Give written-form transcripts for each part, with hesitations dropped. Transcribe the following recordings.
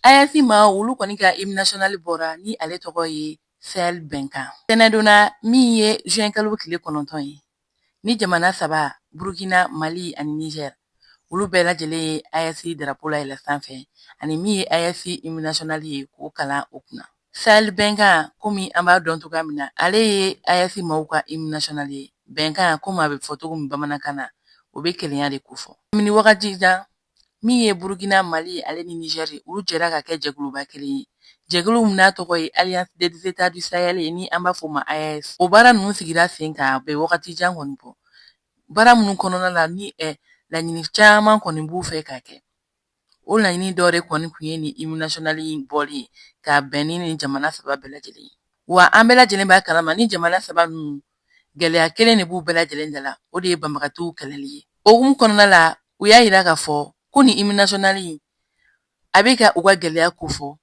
ayasi ma olu kɔni ka hymne national bɔra ni ale tɔgɔ ye Sahel Bɛnkan. Tɛnɛdonna min ye juin kalo tile 9 ye ni jamana saba Burkina, Mali ani Niger olu bɛɛ lajɛlen ye ayasi drapeau la yɛlɛ sanfɛ ani min ye ayasi hymne national ye k'o kalan o kunna. Sahel Bɛnkan komi an b'a dɔn cogoya min na ale ye ayasi maaw ka hymne national ye. Bɛnkan komi a bɛ fɔ cogo min bamanankan na o bɛ kelenya de ko fɔ. Ni wagati jan min ye Burkina, Mali ale ni Niger olu jɛra ka kɛ jɛkuluba kelen ye. Jɛkulu min n'a tɔgɔ ye Alliance des États du Sahel ye ni an b'a fɔ o ma AES. O baara ninnu sigira sen kan a bɛ wagati jan kɔni bɔ. Baara minnu kɔnɔna la ni laɲini caman kɔni b'u fɛ ka kɛ. O laɲini dɔ de kɔni kun ye ni hymne national in bɔli ye ka bɛn ni jamana saba bɛɛ lajɛlen ye. Wa an bɛɛ lajɛlen b'a kalama ni jamana saba ninnu gɛlɛya kelen de b'u bɛɛ lajɛlen da la o de ye banbagatuw kɛlɛli ye. O hukumu kɔnɔna la u y'a yira k'a fɔ ko ni hymne national in a bɛ ka u ka gɛlɛya ko fɔ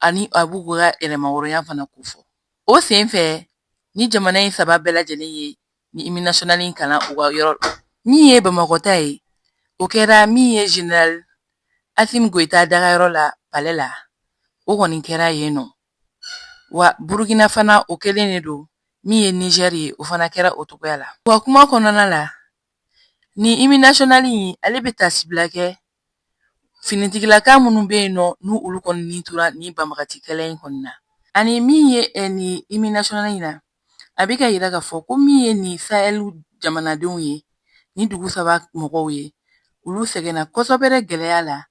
ani a b'u ka yɛrɛmahɔrɔnya fana ko fɔ. O sen fɛ ni jamana in saba bɛɛ lajɛlen ye ni hymne national in kalan u ka yɔrɔ min ye Bamakɔta ye o kɛra min ye Général Assimi Goïta dagayɔrɔ la palais la o kɔni kɛra yen nɔ. Wa Burkina fana o kɛlen de don min ye Niger ye o fana kɛra o cogoya la. Wa kuma kɔnɔna la ni hymne national in ale bɛ ta sibila kɛ finitigilaka minnu bɛ yen nɔ n'u olu kɔni ni tora ni banbagati kɛlɛ in kɔni na ani min ye ni hymne national in na a bɛ ka yira k'a fɔ ko min ye nin Sahel jamanadenw ye ni dugu saba mɔgɔw ye olu sɛgɛnna kosɛbɛ gɛlɛya la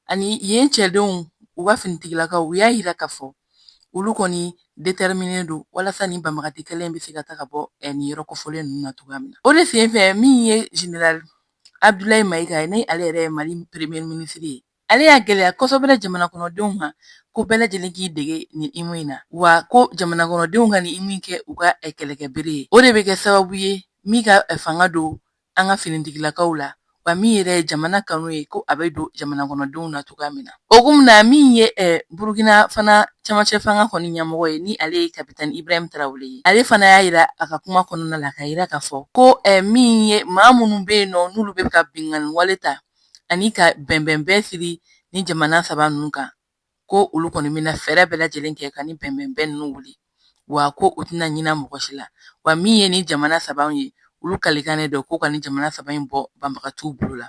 ani yen cɛdenw u ka finitigilakaw u y'a yira k'a fɔ olu kɔni déterminé don walasa ni banbagati kɛlɛ in bɛ se ka taga bɔ nin yɔrɔ kɔfɔlen ninnu na cogoya min na. O de sen fɛ min ye Général Abdoulaye Mayiga ye ni ale yɛrɛ ye Mali premier ministre ye ale y'a gɛlɛya kosɛbɛ jamana kɔnɔdenw ma ko bɛɛ lajɛlen k'i dege nin hymne in na wa ko jamana kɔnɔdenw ka nin hymne kɛ u ka kɛlɛkɛbere ye. O de bɛ kɛ sababu ye min ka fanga don an ka finitigilakaw la wa min yɛrɛ ye jamana kanu ye ko a bɛ don jamana kɔnɔdenw na cogoya min na. O hukumu na min ye Burkina fana camancɛ fanga kɔni ɲɛmɔgɔ ye ni ale ye Capitaine Ibrahim Traoré ye ale fana y'a yira a ka kuma kɔnɔna la ka yira k'a fɔ ko min ye maa minnu bɛ yen nɔ n'olu bɛ ka binganni wale ta ani ka bɛnbɛnbɛn siri ni jamana saba ninnu kan ko olu kɔni bɛna fɛɛrɛ bɛɛ lajɛlen kɛ ka ni bɛnbɛnbɛn ninnu wuli wa ko u tɛna ɲina mɔgɔ si la wa min ye ni jamana saba ye olu kalikan ne don ko ka ni jamana saba in bɔ banbagatuw bolo la.